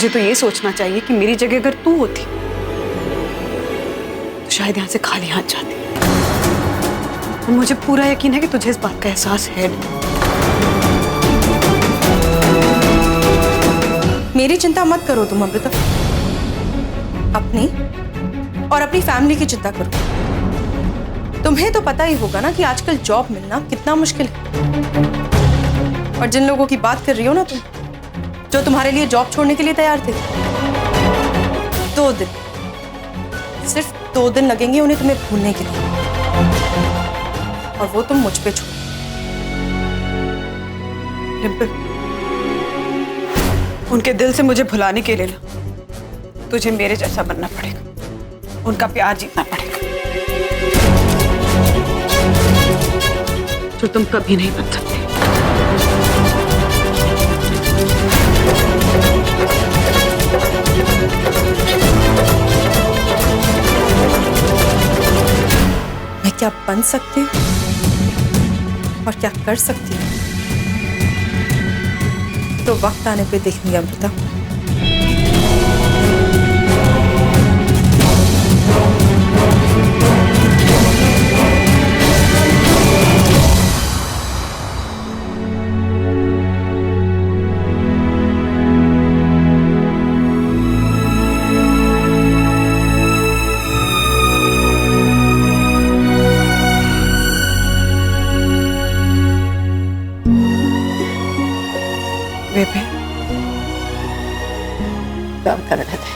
मुझे तो ये सोचना चाहिए कि मेरी जगह अगर तू होती तो शायद यहाँ से खाली हाथ जाती। और मुझे पूरा यकीन है कि तुझे इस बात का एहसास है। मेरी चिंता मत करो तुम अमृता, अपनी और अपनी फैमिली की चिंता करो। तुम्हें तो पता ही होगा ना कि आजकल जॉब मिलना कितना मुश्किल है। और जिन लोगों की बात कर रही हो ना तुम, जो तुम्हारे लिए जॉब छोड़ने के लिए तैयार थे, 2 दिन, सिर्फ 2 दिन लगेंगे उन्हें तुम्हें भूलने के लिए, और वो तुम मुझ पे छोड़ो। डिम्पल, उनके दिल से मुझे भुलाने के लिए ना तुझे मेरे जैसा बनना पड़ेगा, उनका प्यार जीतना पड़ेगा, जो तुम कभी नहीं बन सकते। मैं क्या बन सकती हूँ और क्या कर सकती हूँ तो वक्त आने पे देखेंगे अमृता। बेबे, क्या कर रहे थे?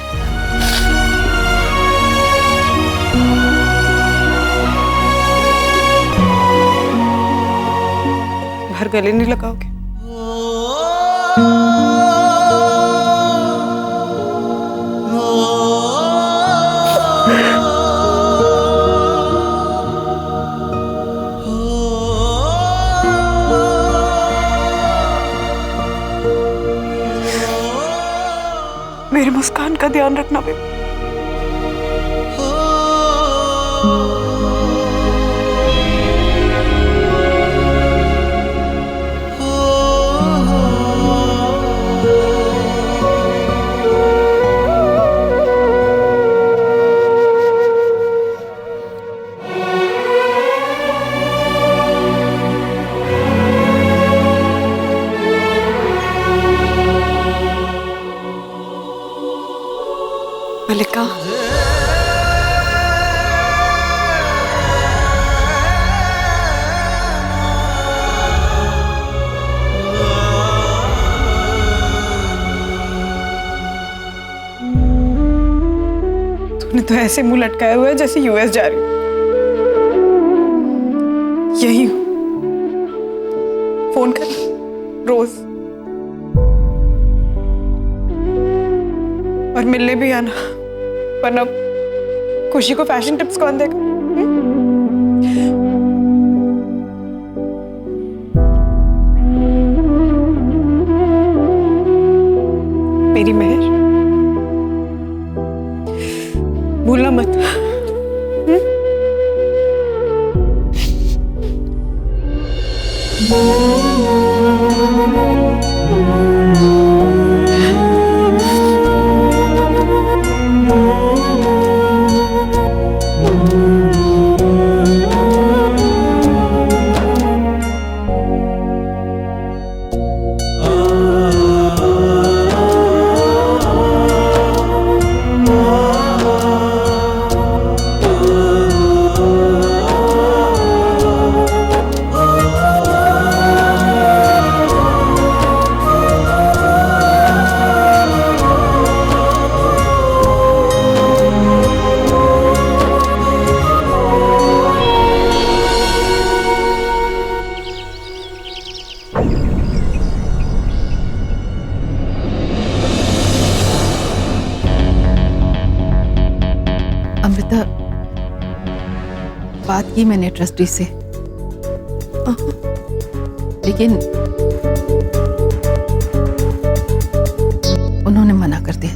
घर गले नहीं लगाओगे? मेरी मुस्कान का ध्यान रखना बेबी। मल्लिका, तूने तो ऐसे मुंह लटकाया हुआ है जैसे यूएस जा रही हो। यही हूं, फोन करना रोज और मिलने भी आना, वरना खुशी को फैशन टिप्स कौन देगा? मेरी मेहर भूलना मत। अमृता, बात की मैंने ट्रस्टी से, लेकिन उन्होंने मना कर दिया।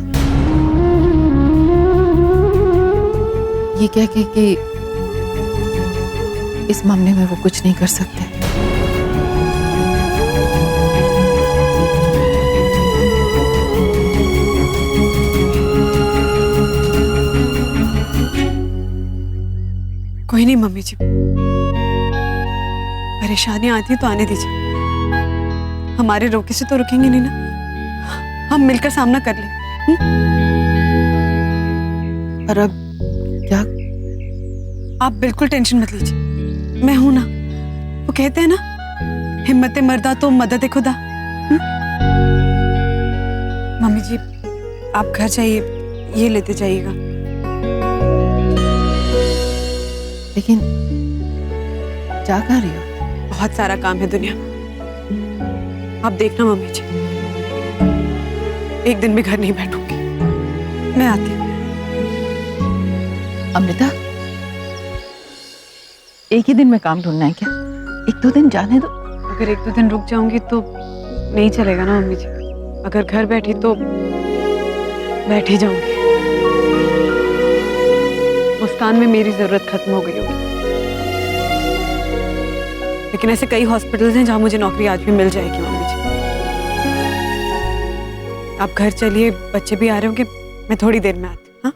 ये कह के कि इस मामले में वो कुछ नहीं कर सकते। कोई नहीं मम्मी जी, परेशानियां आती तो आने दीजिए, हमारे रोके से तो रुकेंगे नहीं ना, हम मिलकर सामना कर लें। पर अब क्या? आप बिल्कुल टेंशन मत लीजिए, मैं हूं ना। वो कहते हैं ना, हिम्मत मर्दा तो मदद खुदा। मम्मी जी आप घर जाइए, ये लेते जाइएगा। लेकिन जा कहाँ रही हो? बहुत सारा काम है दुनिया में, आप देखना मम्मी जी, एक दिन भी घर नहीं बैठूंगी, मैं आती हूँ। अमृता, एक ही दिन में काम ढूंढना है क्या? एक दो दिन जाने दो। अगर एक दो दिन रुक जाऊंगी तो नहीं चलेगा ना मम्मी जी, अगर घर बैठी तो बैठ ही जाऊंगी, मुस्कान में मेरी जरूरत खत्म हो गई होगी। लेकिन ऐसे कई हॉस्पिटल्स हैं जहां मुझे नौकरी आज भी मिल जाएगी मम्मी जी। आप घर चलिए, बच्चे भी आ रहे होंगे, मैं थोड़ी देर में आती हूँ। हाँ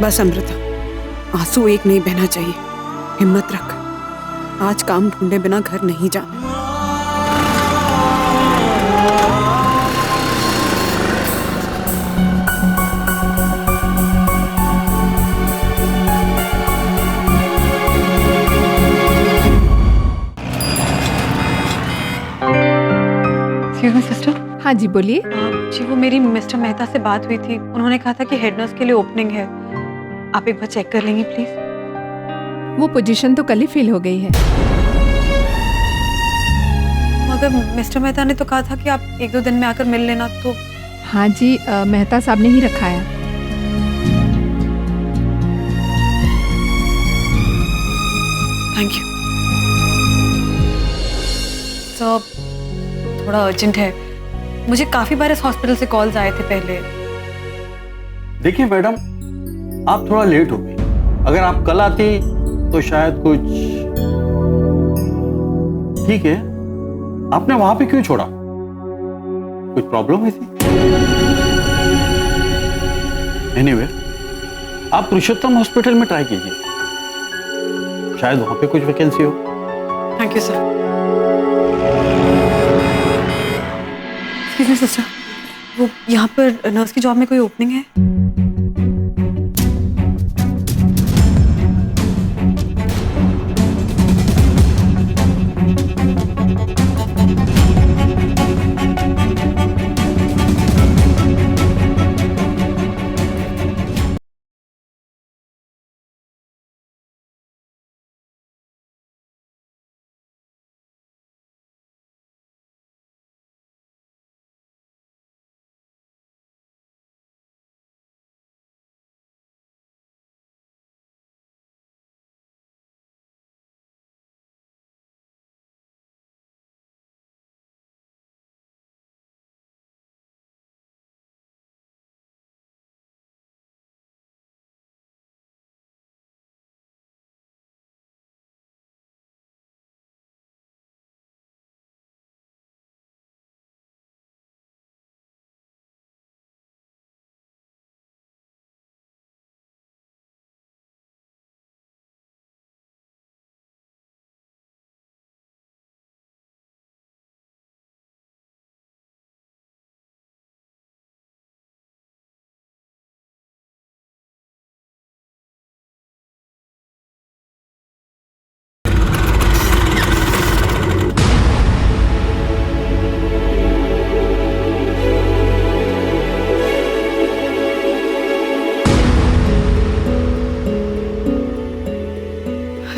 बस अमृता, आंसू एक नहीं बहना चाहिए, हिम्मत रख, आज काम ढूंढे बिना घर नहीं जाना। Excuse me sister. हाँ जी बोलिए। जी वो मेरी मिस्टर मेहता से बात हुई थी, उन्होंने कहा था कि हेड नर्स के लिए ओपनिंग है, आप एक बार चेक कर लेंगी प्लीज? वो पोजीशन तो कल ही फिल हो गई है। मगर मिस्टर मेहता ने तो कहा था कि आप एक दो दिन में आकर मिल लेना। तो हाँ जी, मेहता साहब ने ही रखा है। थैंक यू सर, थोड़ा अर्जेंट है, मुझे काफी बार इस हॉस्पिटल से कॉल्स आए थे पहले। देखिए मैडम, आप थोड़ा लेट हो गई, अगर आप कल आती तो शायद कुछ। ठीक है, आपने वहां पे क्यों छोड़ा? कुछ प्रॉब्लम हुई थी? एनीवे, आप पुरुषोत्तम हॉस्पिटल में ट्राई कीजिए, शायद वहां पे कुछ वैकेंसी हो। Thank you sir. Excuse me sister, वो यहाँ पर नर्स की जॉब में कोई ओपनिंग है?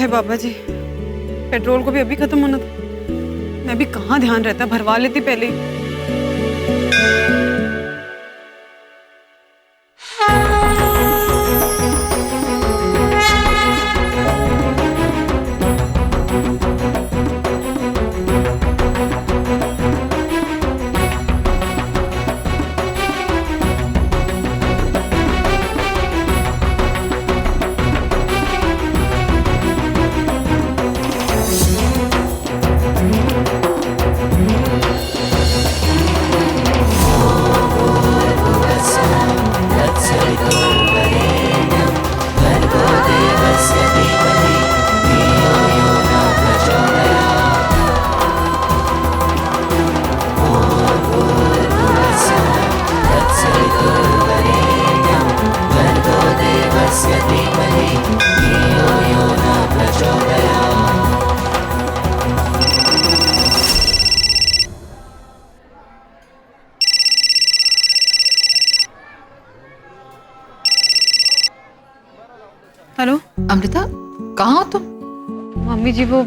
बाबा जी, पेट्रोल को भी अभी खत्म होना था, मैं भी कहाँ ध्यान रहता, भरवा लेती पहले ही। हेलो अमृता, कहाँ हो तुम? मम्मी जी, वो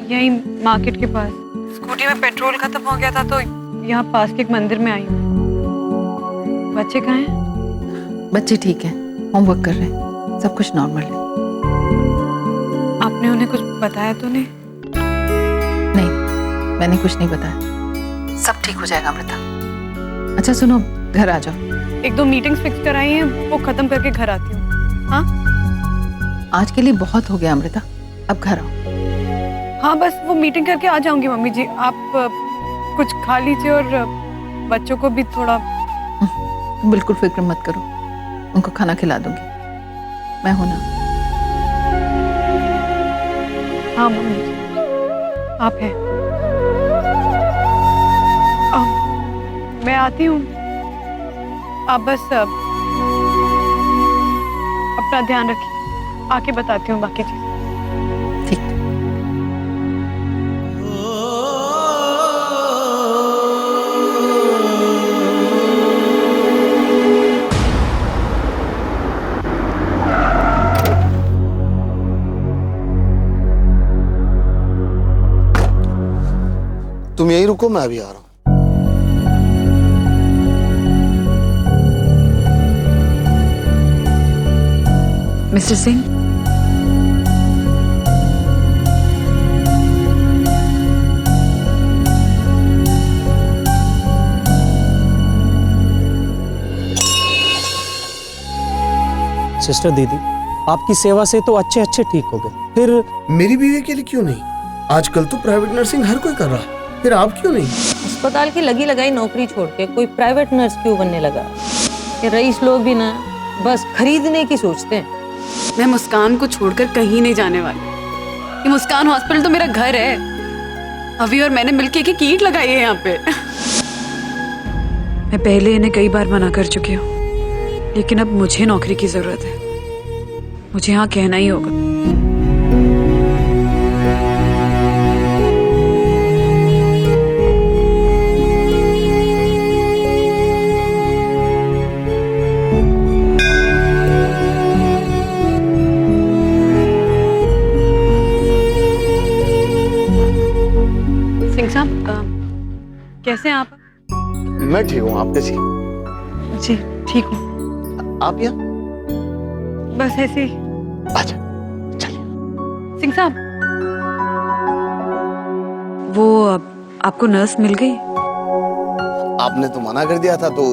यहीं मार्केट के पास स्कूटी में पेट्रोल खत्म हो गया था तो यहाँ पास के एक मंदिर में आई हूँ। बच्चे कहाँ हैं? बच्चे ठीक हैं, होमवर्क कर रहे हैं, सब कुछ नॉर्मल है। आपने उन्हें कुछ बताया तो नहीं? नहीं, मैंने कुछ नहीं बताया, सब ठीक हो जाएगा अमृता। अच्छा सुनो, घर आ जाओ। 1-2 मीटिंग्स फिक्स कराई हैं, वो खत्म करके घर आती हूँ। हाँ आज के लिए बहुत हो गया अमृता, अब घर आओ। हाँ, बस वो मीटिंग करके आ जाऊंगी मम्मी जी। आप कुछ खा लीजिए और बच्चों को भी थोड़ा। तुम बिल्कुल फिक्र मत करो, उनको खाना खिला दूंगी, मैं हूं ना। हाँ मम्मी जी, आप हैं। मैं आती हूँ, आप बस अपना ध्यान रखिए, आके बताती हूँ बाकी चीज़। ठीक। तुम यहीं रुको, मैं अभी आ रहा हूँ। मिस्टर सिंह, सिस्टर दीदी, आपकी सेवा से तो अच्छे अच्छे ठीक हो गए, फिर मेरी बीवी के लिए क्यों नहीं? आजकल तो प्राइवेट नर्सिंग हर कोई कर रहा है, फिर आप क्यों नहीं? अस्पताल की लगी लगाई नौकरी छोड़ के कोई प्राइवेट नर्स क्यों बनने लगा? ये रईस लोग भी ना बस खरीदने की सोचते हैं। मैं मुस्कान को छोड़कर कहीं नहीं जाने वाली। ये मुस्कान हॉस्पिटल तो मेरा घर है। अभी और मैंने मिलके एक ईंट लगाई है यहाँ पे। मैं पहले इन्हें कई बार मना कर चुकी हूँ, लेकिन अब मुझे नौकरी की जरूरत है। मुझे यहाँ कहना ही होगा। सिंह साहब, कैसे हैं आप? मैं ठीक हूँ, आप कैसी? जी ठीक हूँ। आप यहाँ? बस ऐसे ही। अच्छा, चलिए। सिंह साहब, वो आपको नर्स मिल गई? आपने तो मना कर दिया था, तो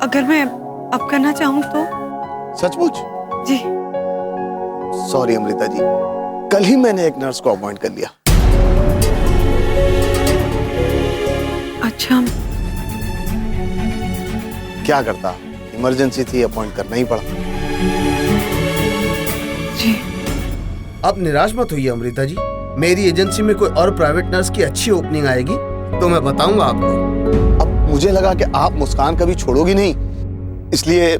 अगर मैं अब करना चाहूँ तो? सचमुच? जी। सॉरी अमृता जी, कल ही मैंने एक नर्स को अपॉइंट कर लिया। अच्छा। क्या करता, इमरजेंसी थी, अपॉइंट करना ही पड़ा। जी। आप निराश मत होइए अमृता जी, मेरी एजेंसी में कोई और प्राइवेट नर्स की अच्छी ओपनिंग आएगी तो मैं बताऊंगा आपको। अब मुझे लगा कि आप मुस्कान कभी छोड़ोगी नहीं, इसलिए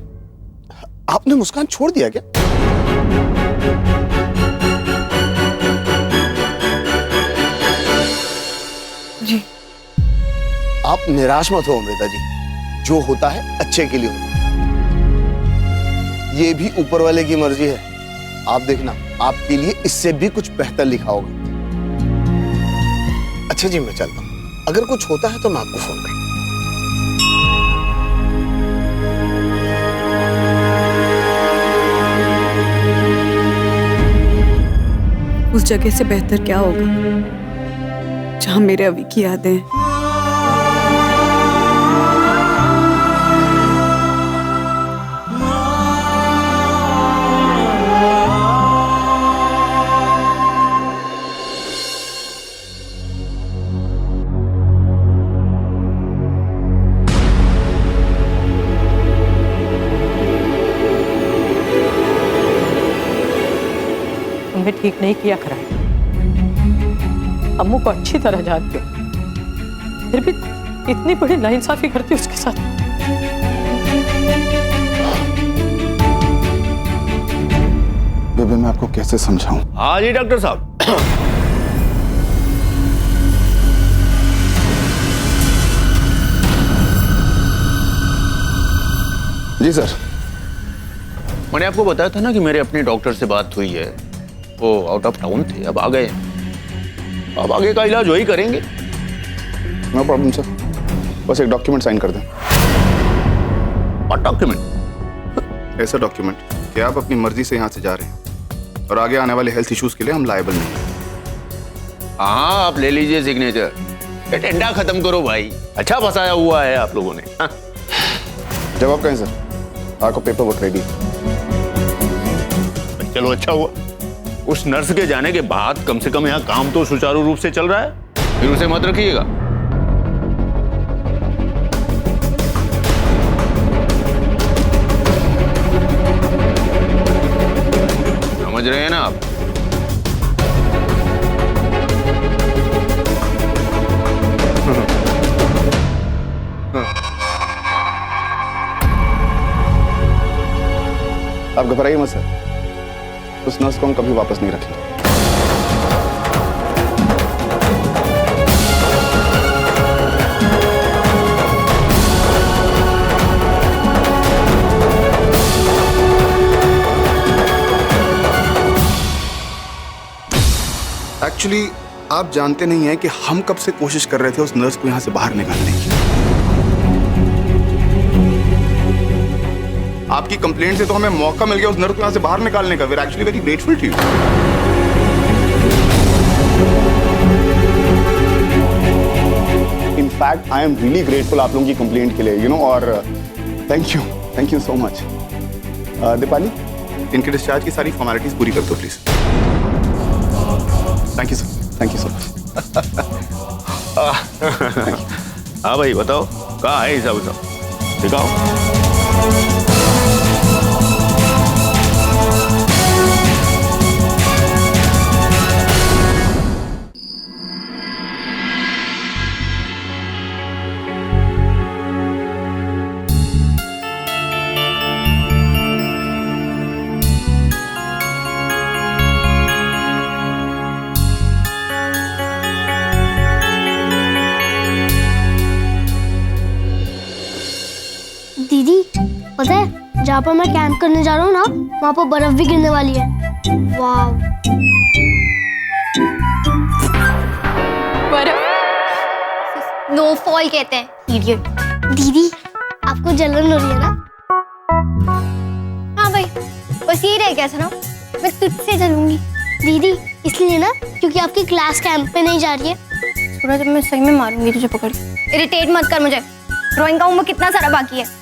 आपने मुस्कान छोड़ दिया क्या? जी। आप निराश मत हो अमृता जी, जो होता है अच्छे के लिए होता है। ये भी ऊपर वाले की मर्जी है। आप देखना, आपके लिए इससे भी कुछ बेहतर लिखा होगा। अच्छा जी, मैं चलता हूँ, अगर कुछ होता है तो मैं आपको फोन करूँ। उस जगह से बेहतर क्या होगा जहां मेरे अभी की यादें हैं। तुम्हें ठीक नहीं किया खरा। अम्मू को अच्छी तरह जानती हो, फिर भी इतनी बड़ी नाइंसाफी करती हो उसके साथ। बेबे, मैं आपको कैसे समझाऊं? हाँ जी डॉक्टर साहब। जी सर। मैंने आपको बताया था ना कि मेरे अपने डॉक्टर से बात हुई है, वो आउट ऑफ टाउन थे, अब आ गए। अब आगे का इलाज वही करेंगे। नो प्रॉब्लम सर, बस एक डॉक्यूमेंट साइन कर दें। What document? ऐसा डॉक्यूमेंट कि आप अपनी मर्जी से यहाँ से जा रहे हैं और आगे आने वाले हेल्थ इश्यूज के लिए हम लायबल नहीं हैं। हाँ, आप ले लीजिए सिग्नेचर। ये टेंडा खत्म करो भाई, अच्छा फंसाया हुआ है आप लोगों ने। हाँ। जब आप कहें सर, आपको पेपर वर्क रेडी है। चलो अच्छा हुआ, उस नर्स के जाने के बाद कम से कम यहाँ काम तो सुचारू रूप से चल रहा है। फिर उसे मत रखिएगा। समझ रहे हैं ना आप? आप घबराइए मत सर, उस नर्स को हम कभी वापस नहीं रखेंगे। एक्चुअली आप जानते नहीं हैं कि हम कब से कोशिश कर रहे थे उस नर्स को यहां से बाहर निकालने की। आपकी कंप्लेंट से तो हमें मौका मिल गया उस नर्स को यहां से बाहर निकालने का। We are actually very grateful to you. In fact I am really grateful आप लोगों की कंप्लेंट के लिए, यू नो, और thank you so much. Deepali, इनके डिस्चार्ज की सारी फॉर्मेलिटीज पूरी कर दो please. Thank you sir, thank you so much. हाँ भाई बताओ, कहाँ है हिसाब साहब, दिखाओ। दीदी, पता है जहाँ पर मैं कैंप करने जा रहा हूँ ना, वहाँ पर बर्फ भी गिरने वाली है। वाव। बर्फ स्नोफॉल कहते हैं, इडियट। दीदी, आपको जलन हो रही है ना? हाँ भाई, बस यही रह गया था ना, मैं तुझसे जलूंगी। दीदी, इसलिए ना क्योंकि आपकी क्लास कैंप पे नहीं जा रही है। थोड़ा जब मैं सही में मारूंगी तुझे पकड़ के। इरिटेट मत कर मुझे, ड्राइंग का होमवर्क कितना सारा बाकी है।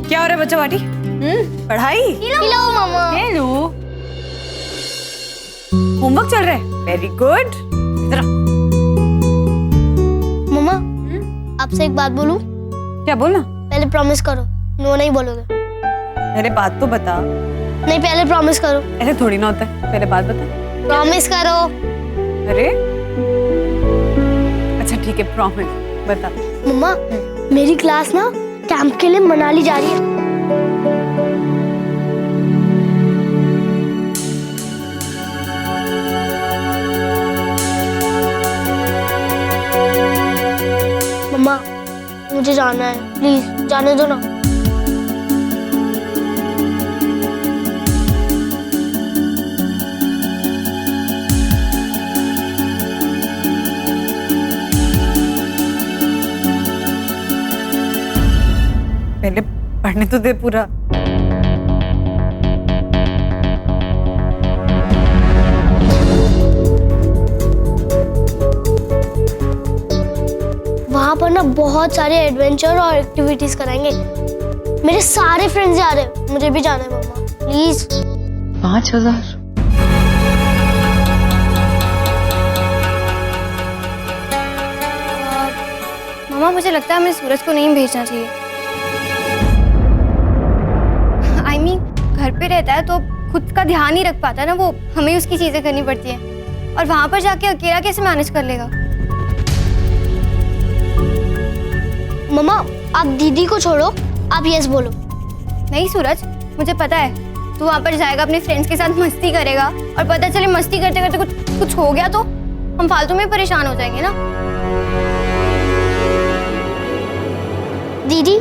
क्या हो रहा है बच्चा बाटी? पढ़ाई? हेलो मामा। हेलो, होमवर्क चल रहा है? Very good. इधर मामा, आपसे एक बात बोलूं? क्या बोलना? पहले प्रॉमिस करो, नो नहीं बोलोगे। अरे बात तो बता। नहीं, पहले प्रॉमिस करो। ऐसे थोड़ी ना होता है, पहले बात बता। प्रॉमिस करो। अरे अच्छा ठीक है, प्रॉमिस बता। मम्मा, मेरी क्लास ना कैंप के लिए मनाली जा रही है। मम्मा, मुझे जाना है, प्लीज जाने दो ना। पहले पढ़ने तो दे पूरा। वहाँ पर ना बहुत सारे एडवेंचर और एक्टिविटीज कराएंगे। मेरे सारे फ्रेंड्स जा रहे हैं, मुझे भी जाना है मम्मा, प्लीज। 5,000? मामा, मुझे लगता है हमें सूरज को नहीं भेजना चाहिए। घर पे रहता है तो खुद का ध्यान नहीं रख पाता ना, वो हमें उसकी चीजें करनी पड़ती है। और वहां पर जाके अकेला कैसे मैनेज कर लेगा? मम्मा आप दीदी को छोड़ो, आप यस बोलो। नहीं सूरज, मुझे पता है तू वहां पर जाएगा, अपने फ्रेंड्स के साथ मस्ती करेगा और पता चले मस्ती करते करते कुछ हो गया तो हम फालतू में परेशान हो जाएंगे ना। दीदी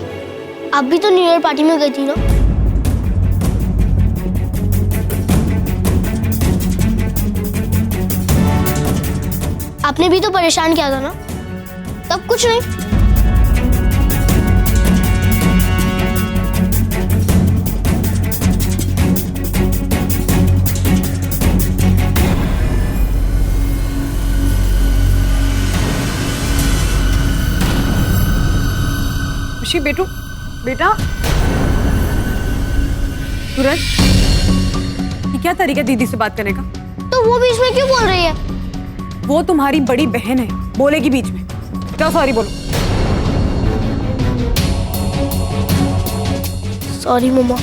आप भी तो न्यू ईयर पार्टी में गई थी ना? आपने भी तो परेशान किया था ना? तब कुछ नहीं। खुशी बेटू, बेटा सूरज, ये क्या तरीका दीदी से बात करने का? तो वो बीच में क्यों बोल रही है? वो तुम्हारी बड़ी बहन है, बोलेगी बीच में। क्या सॉरी बोलो। सॉरी मम्मा।